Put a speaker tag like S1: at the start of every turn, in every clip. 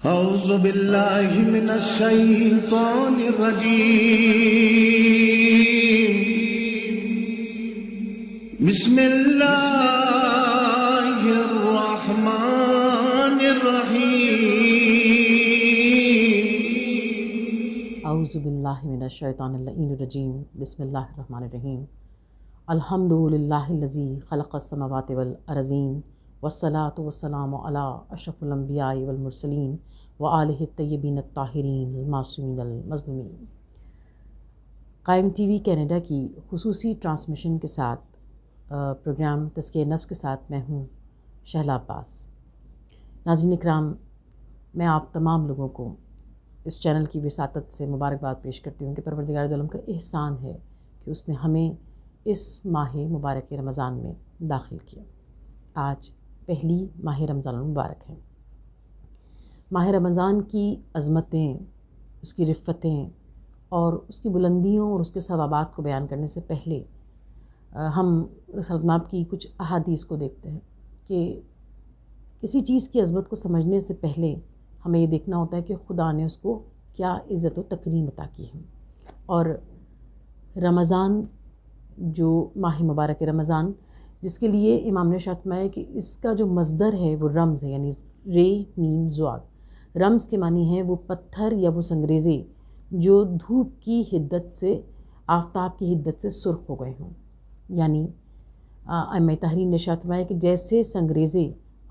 S1: اعوذ باللہ من الشیطان الرجیم بسم اللہ الرحمن الرحیم
S2: اعوذ باللہ من الشیطان اللعین الرجیم بسم اللہ الرحمن الرحیم الحمد للہ الذی خلق السماوات والارضین والصلاة والسلام علی اشرف الانبیاء والمرسلین وآلہ الطیبین الطاہرین المعصومین المظلومین۔ قائم ٹی وی کینیڈا کی خصوصی ٹرانسمیشن کے ساتھ پروگرام تزکیہ نفس کے ساتھ میں ہوں شہلا عباس۔ ناظرین اکرام، میں آپ تمام لوگوں کو اس چینل کی وساطت سے مبارکباد پیش کرتی ہوں کہ پروردگار عالم کا احسان ہے کہ اس نے ہمیں اس ماہ مبارک رمضان میں داخل کیا۔ آج پہلی ماہ رمضان المبارک ہے۔ ماہ رمضان کی عظمتیں، اس کی رفتیں اور اس کی بلندیوں اور اس کے ثوابات کو بیان کرنے سے پہلے ہم رسالت مآب کی کچھ احادیث کو دیکھتے ہیں کہ کسی چیز کی عظمت کو سمجھنے سے پہلے ہمیں یہ دیکھنا ہوتا ہے کہ خدا نے اس کو کیا عزت و تکریم عطا کی ہے۔ اور رمضان، جو ماہ مبارک رمضان، جس کے لیے امام نے ارشاد فرمایا کہ اس کا جو مصدر ہے وہ رمز ہے، یعنی رے میم زواد۔ رمز کے معنی ہے وہ پتھر یا وہ سنگریزے جو دھوپ کی حدت سے، آفتاب کی حدت سے سرخ ہو گئے ہوں۔ یعنی ائمہ تحریر نے ارشاد فرمایا کہ جیسے سنگریزے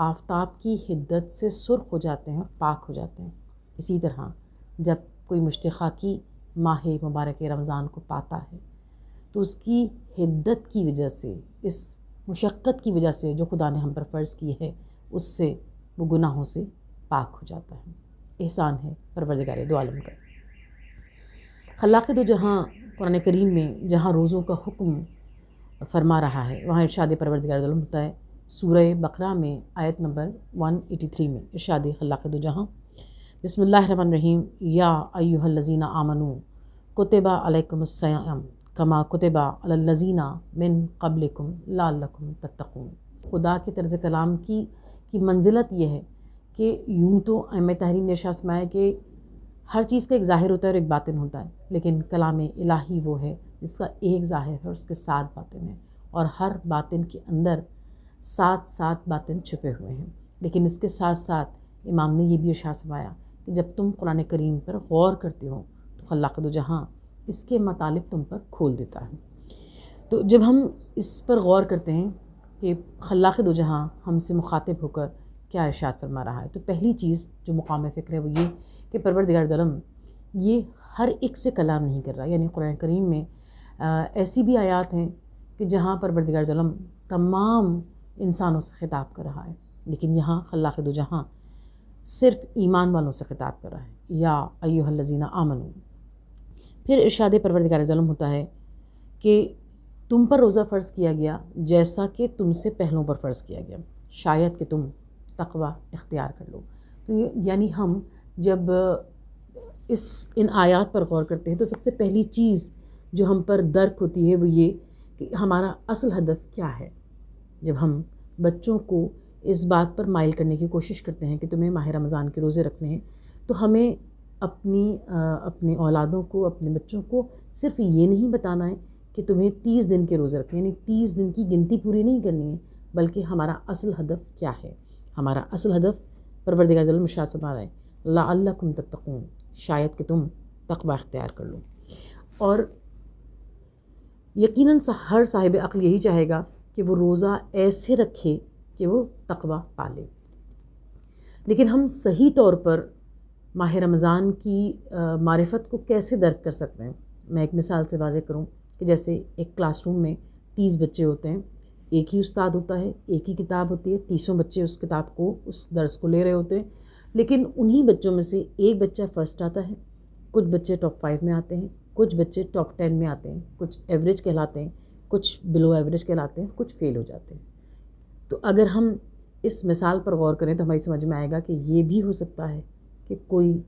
S2: آفتاب کی حدت سے سرخ ہو جاتے ہیں اور پاک ہو جاتے ہیں، اسی طرح جب کوئی مشت خاکی ماہ مبارک رمضان کو پاتا ہے تو اس کی حدت کی وجہ سے، اس مشقت کی وجہ سے جو خدا نے ہم پر فرض کی ہے، اس سے وہ گناہوں سے پاک ہو جاتا ہے۔ احسان ہے پروردگار دو عالم کا۔ خلاق دو جہاں قرآن کریم میں جہاں روزوں کا حکم فرما رہا ہے، وہاں ارشاد پروردگار دو عالم ہوتا ہے سورہ بقرہ میں آیت نمبر 183 میں ارشاد خلاق دو جہاں بسم اللہ الرحمن الرحیم یا ایھا الذین آمنوا کتب علیکم الصیام کما کتب علی الذین من قبلکم لعلکم تتقون۔ خدا کے طرز کلام کی منزلت یہ ہے کہ یوں تو ائمہ تحریر نے ارشاد فرمایا کہ ہر چیز کا ایک ظاہر ہوتا ہے اور ایک باطن ہوتا ہے، لیکن کلام الہی وہ ہے جس کا ایک ظاہر ہے اور اس کے 7 باطن ہیں، اور ہر باطن کے اندر 7 باطن چھپے ہوئے ہیں۔ لیکن اس کے ساتھ ساتھ امام نے یہ بھی ارشاد فرمایا کہ جب تم قرآن کریم پر غور کرتے ہو تو خلاق دو جہاں اس کے مطالب تم پر کھول دیتا ہے۔ تو جب ہم اس پر غور کرتے ہیں کہ خلاق دو جہاں ہم سے مخاطب ہو کر کیا ارشاد فرما رہا ہے، تو پہلی چیز جو مقام فکر ہے وہ یہ کہ پروردگار عالم یہ ہر ایک سے کلام نہیں کر رہا۔ یعنی قرآن کریم میں ایسی بھی آیات ہیں کہ جہاں پروردگار عالم تمام انسانوں سے خطاب کر رہا ہے، لیکن یہاں خلاق دو جہاں صرف ایمان والوں سے خطاب کر رہا ہے، یا ایھا الذین آمنوا۔ پھر ارشاد پروردگار عالم ہوتا ہے کہ تم پر روزہ فرض کیا گیا جیسا کہ تم سے پہلوں پر فرض کیا گیا، شاید کہ تم تقوی اختیار کر لو۔ تو یعنی ہم جب ان آیات پر غور کرتے ہیں تو سب سے پہلی چیز جو ہم پر درک ہوتی ہے وہ یہ کہ ہمارا اصل ہدف کیا ہے۔ جب ہم بچوں کو اس بات پر مائل کرنے کی کوشش کرتے ہیں کہ تمہیں ماہ رمضان کے روزے رکھنے ہیں، تو ہمیں اپنے اولادوں کو، اپنے بچوں کو صرف یہ نہیں بتانا ہے کہ تمہیں 30 دن کے روزے رکھنے ہیں، یعنی 30 دن کی گنتی پوری نہیں کرنی ہے، بلکہ ہمارا اصل ہدف کیا ہے۔ ہمارا اصل ہدف پروردگار عالم ارشاد فرما رہے ہیں لعلکم تتقون، شاید کہ تم تقوی اختیار کر لو۔ اور یقیناً ہر صاحب عقل یہی چاہے گا کہ وہ روزہ ایسے رکھے کہ وہ تقوی پالے۔ لیکن ہم صحیح طور پر ماہ رمضان کی معرفت کو کیسے درک کر سکتے ہیں؟ میں ایک مثال سے واضح کروں کہ جیسے ایک کلاس روم میں 30 بچے ہوتے ہیں، ایک ہی استاد ہوتا ہے، ایک ہی کتاب ہوتی ہے، 30 بچے اس کتاب کو، اس درس کو لے رہے ہوتے ہیں، لیکن انہی بچوں میں سے ایک بچہ فرسٹ آتا ہے، کچھ بچے ٹاپ 5 میں آتے ہیں، کچھ بچے ٹاپ 10 میں آتے ہیں، کچھ ایوریج کہلاتے ہیں، کچھ بلو ایوریج کہلاتے ہیں، کچھ فیل ہو جاتے ہیں۔ تو اگر ہم اس مثال پر غور کریں تو ہماری سمجھ میں آئے گا کہ یہ بھی ہو سکتا ہے کہ کوئی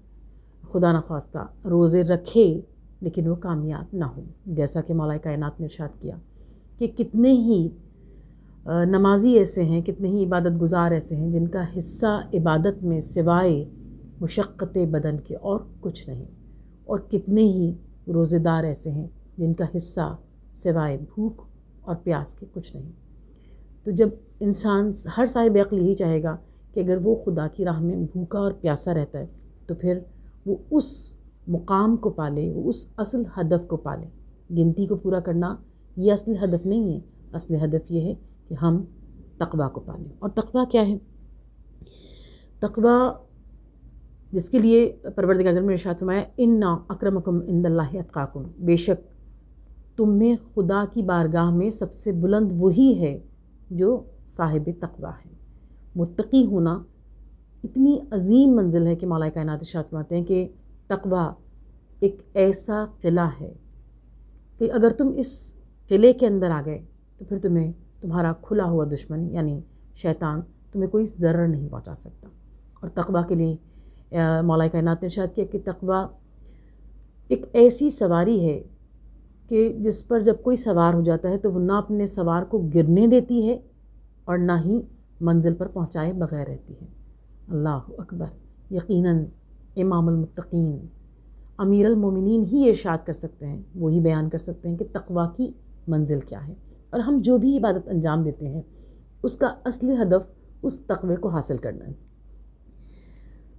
S2: خدا نخواستہ روزے رکھے لیکن وہ کامیاب نہ ہو، جیسا کہ مولا کائنات نے ارشاد کیا کہ کتنے ہی نمازی ایسے ہیں، کتنے ہی عبادت گزار ایسے ہیں جن کا حصہ عبادت میں سوائے مشقت بدن کے اور کچھ نہیں. اور کتنے ہی روزے دار ایسے ہیں جن کا حصہ سوائے بھوک اور پیاس کے کچھ نہیں. تو جب انسان، ہر صاحب عقل یہی چاہے گا کہ اگر وہ خدا کی راہ میں بھوکا اور پیاسا رہتا ہے تو پھر وہ اس مقام کو پالے، وہ اس اصل ہدف کو پالے. گنتی کو پورا کرنا یہ اصل ہدف نہیں ہے. اصل ہدف یہ ہے کہ ہم تقویٰ کو پالیں. اور تقویٰ کیا ہے؟ تقویٰ جس کے لیے پروردگار نے ارشاد فرمایا انا اکرمکم عند اللہ اتقاکم، بے شک تم میں خدا کی بارگاہ میں سب سے بلند وہی ہے جو صاحب تقویٰ ہے. متقی ہونا اتنی عظیم منزل ہے کہ مولا کائنات ارشاد فرماتے ہیں کہ تقویٰ ایک ایسا قلعہ ہے کہ اگر تم اس قلعے کے اندر آ گئے تو پھر تمہارا کھلا ہوا دشمن یعنی شیطان تمہیں کوئی ضرر نہیں پہنچا سکتا. اور تقویٰ کے لیے مولا کائنات نے ارشاد کیا کہ تقویٰ ایک ایسی سواری ہے کہ جس پر جب کوئی سوار ہو جاتا ہے تو وہ نہ اپنے سوار کو گرنے دیتی ہے اور نہ ہی منزل پر پہنچائے بغیر رہتی ہے. اللہ اکبر. یقیناً امام المتقین امیر المومنین ہی ارشاد کر سکتے ہیں، وہی بیان کر سکتے ہیں کہ تقویٰ کی منزل کیا ہے. اور ہم جو بھی عبادت انجام دیتے ہیں اس کا اصلی ہدف اس تقوی کو حاصل کرنا ہے.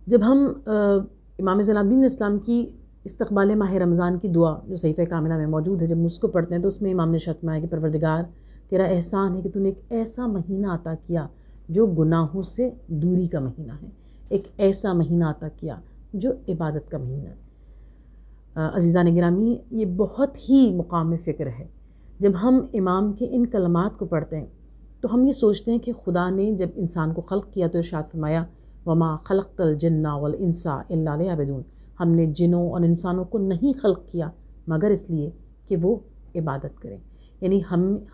S2: جب ہم امام زین العابدین اسلام کی استقبال ماہ رمضان کی دعا جو صحیفہ کاملہ میں موجود ہے، جب ہم اس کو پڑھتے ہیں تو اس میں امام نے فرمایا کہ پروردگار تیرا احسان ہے کہ تو نے ایک ایسا مہینہ عطا کیا جو گناہوں سے دوری کا مہینہ ہے، ایک ایسا مہینہ عطا کیا جو عبادت کا مہینہ ہے. عزیزان گرامی، یہ بہت ہی مقام فکر ہے. جب ہم امام کے ان کلمات کو پڑھتے ہیں تو ہم یہ سوچتے ہیں کہ خدا نے جب انسان کو خلق کیا تو ارشاد فرمایا وما خلقت الجن والانس الا لیعبدون، ہم نے جنوں اور انسانوں کو نہیں خلق کیا مگر اس لیے کہ وہ عبادت کریں. یعنی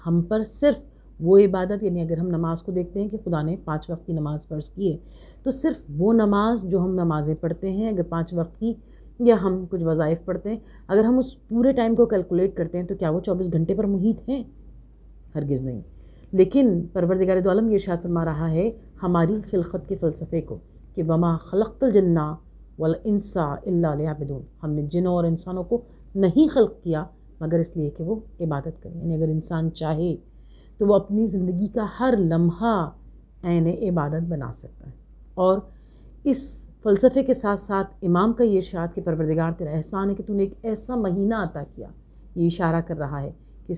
S2: ہم پر صرف وہ عبادت، یعنی اگر ہم نماز کو دیکھتے ہیں کہ خدا نے 5 وقت کی نماز فرض کی ہے تو صرف وہ نماز جو ہم نمازیں پڑھتے ہیں اگر 5 وقت کی یا ہم کچھ وظائف پڑھتے ہیں، اگر ہم اس پورے ٹائم کو کیلکولیٹ کرتے ہیں تو کیا وہ 24 گھنٹے پر محیط ہیں؟ ہرگز نہیں. لیکن پروردگار دو عالم یہ ارشاد فرما رہا ہے ہماری خلقت کے فلسفے کو کہ وما خلقت الجن والانس الا لیعبدون، ہم نے جنوں اور انسانوں کو نہیں خلق کیا مگر اس لیے کہ وہ عبادت کریں. یعنی اگر انسان چاہے تو وہ اپنی زندگی کا ہر لمحہ عین عبادت بنا سکتا ہے. اور اس فلسفے کے ساتھ ساتھ امام کا یہ ارشاد کہ پروردگار تیرا احسان ہے کہ تو نے ایک ایسا مہینہ عطا کیا، یہ اشارہ کر رہا ہے کہ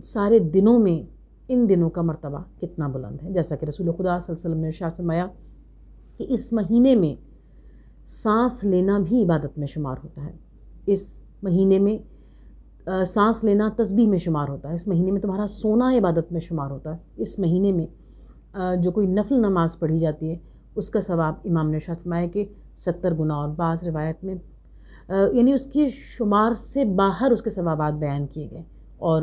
S2: سارے دنوں میں ان دنوں کا مرتبہ کتنا بلند ہے. جیسا کہ رسول خدا صلی اللہ علیہ وسلم نے ارشاد فرمایا کہ اس مہینے میں سانس لینا بھی عبادت میں شمار ہوتا ہے، اس مہینے میں سانس لینا تسبیح میں شمار ہوتا ہے، اس مہینے میں تمہارا سونا عبادت میں شمار ہوتا ہے، اس مہینے میں جو کوئی نفل نماز پڑھی جاتی ہے اس کا ثواب امام نے ارشاد فرمایا کہ 70 گنا، اور بعض روایت میں یعنی اس کے شمار سے باہر اس کے ثوابات بیان کیے گئے. اور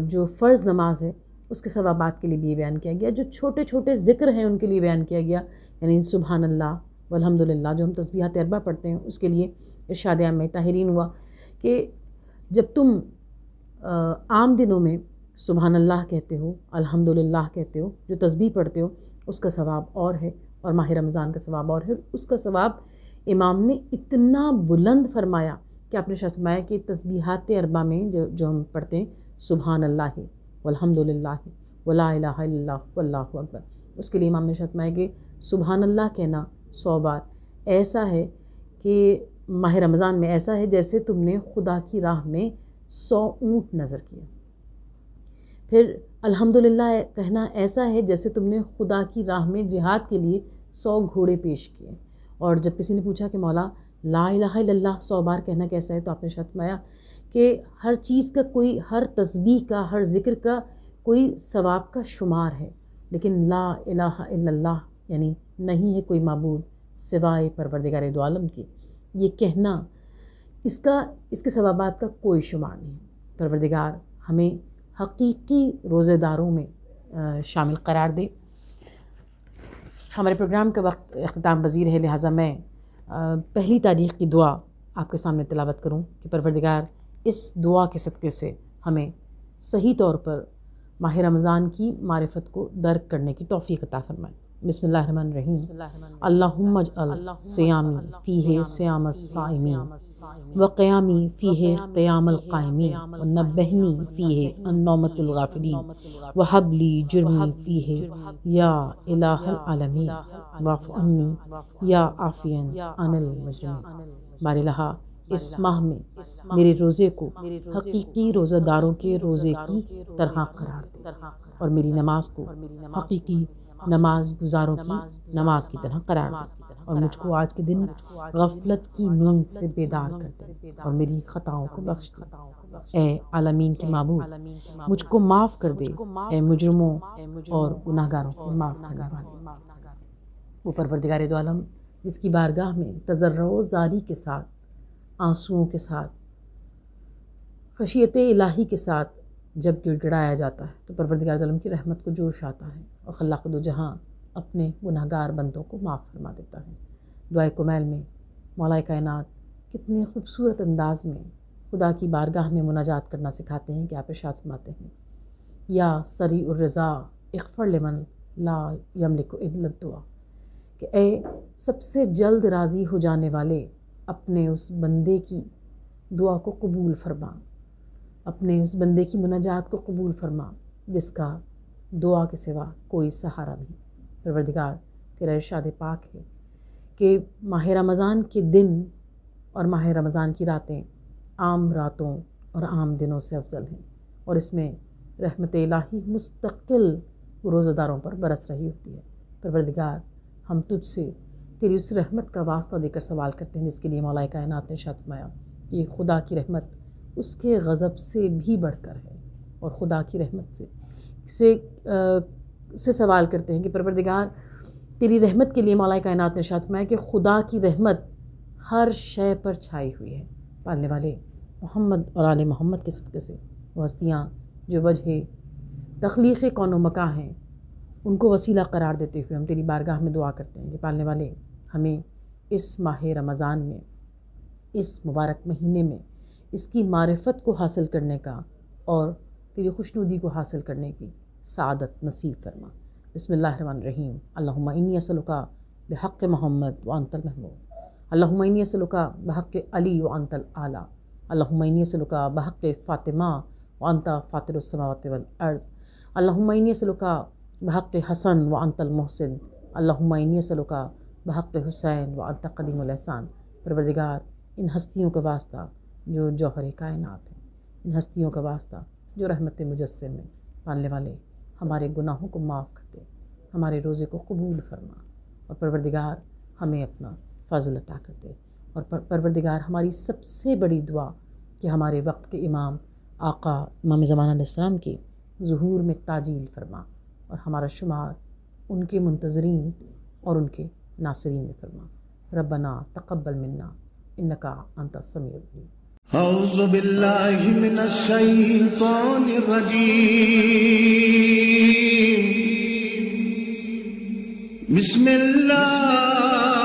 S2: جو فرض نماز ہے اس کے ثوابات کے لیے بھی یہ بیان کیا گیا، جو چھوٹے چھوٹے ذکر ہیں ان کے لیے بیان کیا گیا. یعنی سبحان اللہ والحمدللہ جو ہم تسبیحات اربع پڑھتے ہیں اس کے لیے ارشاد عام طاہرین ہوا کہ جب تم عام دنوں میں سبحان اللہ کہتے ہو، الحمدللہ کہتے ہو، جو تسبیح پڑھتے ہو اس کا ثواب اور ہے، اور ماہ رمضان کا ثواب اور ہے. اس کا ثواب امام نے اتنا بلند فرمایا کہ آپ نے فرمایا کہ تسبیحات اربع میں جو ہم پڑھتے ہیں سبحان اللہ والحمدللہ ولا الہ الا اللہ واللہ اکبر، اس کے لیے امام نے فرمایا کہ سبحان اللہ کہنا 100 بار ایسا ہے کہ ماہ رمضان میں ایسا ہے جیسے تم نے خدا کی راہ میں 100 اونٹ نظر کیا. پھر الحمدللہ کہنا ایسا ہے جیسے تم نے خدا کی راہ میں جہاد کے لیے 100 گھوڑے پیش کیے. اور جب کسی نے پوچھا کہ مولا لا الہ الا اللہ 100 بار کہنا کیسا ہے تو آپ نے فرمایا کہ ہر چیز کا کوئی، ہر تسبیح کا، ہر ذکر کا کوئی ثواب کا شمار ہے، لیکن لا الہ الا اللہ یعنی نہیں ہے کوئی معبود سوائے پروردگار دو عالم کی، یہ کہنا اس کے ثوابات کا کوئی شمار نہیں. پروردگار ہمیں حقیقی روزے داروں میں شامل قرار دے. ہمارے پروگرام کا وقت اختتام پذیر ہے، لہٰذا میں پہلی تاریخ کی دعا آپ کے سامنے تلاوت کروں کہ پروردگار اس دعا کے صدقے سے ہمیں صحیح طور پر ماہ رمضان کی معرفت کو درک کرنے کی توفیق عطا فرمائے. بسم اللہ الرحمن الرحیم اللہم اجعل صیامی فیہ صیام الصائمین وقیامی فیہ قیام القائمین ونبہنی فیہ عن نومۃ الغافلین وہب لی جرمی فیہ یا الہ العالمین واعف عنی یا عافین عن المجرمین۔ بار الہا اس ماہ میں میرے روزے کو حقیقی روزہ داروں کے روزے کی طرح قرار دے اور میری نماز کو حقیقی نماز گزاروں کی نماز کی طرح قرار دے اور مجھ کو آج کے دن غفلت کی نیند سے بیدار کر دے اور میری خطاؤں کو بخش دے۔ اے عالمین کے معبود، مجھ کو معاف کر دے، اے مجرموں اور گناہ گاروں کو معاف کرنے والے۔ وہ پروردگار دو عالم جس کی بارگاہ میں تضرع و زاری کے ساتھ، آنسوؤں کے ساتھ، خشیت الہی کے ساتھ جب گڑ گڑایا جاتا ہے تو پروردگار عالم کی رحمت کو جوش آتا ہے اور خلاق دو جہاں اپنے گناہ گار بندوں کو معاف فرما دیتا ہے۔ دعائے کمیل میں مولا کائنات کتنے خوبصورت انداز میں خدا کی بارگاہ میں مناجات کرنا سکھاتے ہیں کہ آپ ارشاد فرماتے ہیں یا سریع الرضا اغفر لمن لا یملک الا الدعا، کہ اے سب سے جلد راضی ہو جانے والے، اپنے اس بندے کی دعا کو قبول فرما، اپنے اس بندے کی مناجات کو قبول فرما جس کا دعا کے سوا کوئی سہارا نہیں۔ پروردگار تیرا ارشاد پاک ہے کہ ماہ رمضان کے دن اور ماہ رمضان کی راتیں عام راتوں اور عام دنوں سے افضل ہیں، اور اس میں رحمت الہی مستقل روزہ داروں پر برس رہی ہوتی ہے۔ پروردگار ہم تجھ سے تیری اس رحمت کا واسطہ دے کر سوال کرتے ہیں جس کے لیے مولا کائنات نے ارشاد فرمایا کہ خدا کی رحمت اس کے غضب سے بھی بڑھ کر ہے، اور خدا کی رحمت سے سوال کرتے ہیں کہ پروردگار تیری رحمت کے لیے مولا کائنات نے ارشاد فرمایا کہ خدا کی رحمت ہر شے پر چھائی ہوئی ہے۔ پالنے والے محمد اور آل محمد کے صدقے سے وہ ہستیاں جو وجہ تخلیق کون و مکاں ہیں ان کو وسیلہ قرار دیتے ہوئے ہم تیری بارگاہ میں دعا کرتے ہیں کہ پالنے والے ہمیں اس ماہ رمضان میں، اس مبارک مہینے میں اس کی معرفت کو حاصل کرنے کا اور تیری خوشنودی کو حاصل کرنے کی سعادت نصیب فرما۔ بسم اللہ الرحمن الرحیم اللہم انی اسألک بحق محمد وانت المحمود، اللہم انی اسألک بحق علی وانت الاعلی، اللہم انی اسألک بحق فاطمہ وانت فاطر السماوات والارض، اللہم انی اسألک بحق حسن وانت المحسن، اللہم انی اسألک بحق حسین وانت قدیم الاحسان۔ پروردگار ان ہستیوں کا واسطہ جو جوہر کائنات ہیں، ان ہستیوں کا واسطہ جو رحمت مجسم ہیں، پالنے والے ہمارے گناہوں کو معاف کر دے، ہمارے روزے کو قبول فرما، اور پروردگار ہمیں اپنا فضل عطا کر دے، اور پروردگار ہماری سب سے بڑی دعا کہ ہمارے وقت کے امام آقا امام زمانہ علیہ السلام کے ظہور میں تعجیل فرما، اور ہمارا شمار ان کے منتظرین اور ان کے ناصرین میں فرما۔ ربنا تقبل منا انکا انت السمیع العلیم۔
S1: اعوذ باللہ من الشیطان الرجیم، بسم اللہ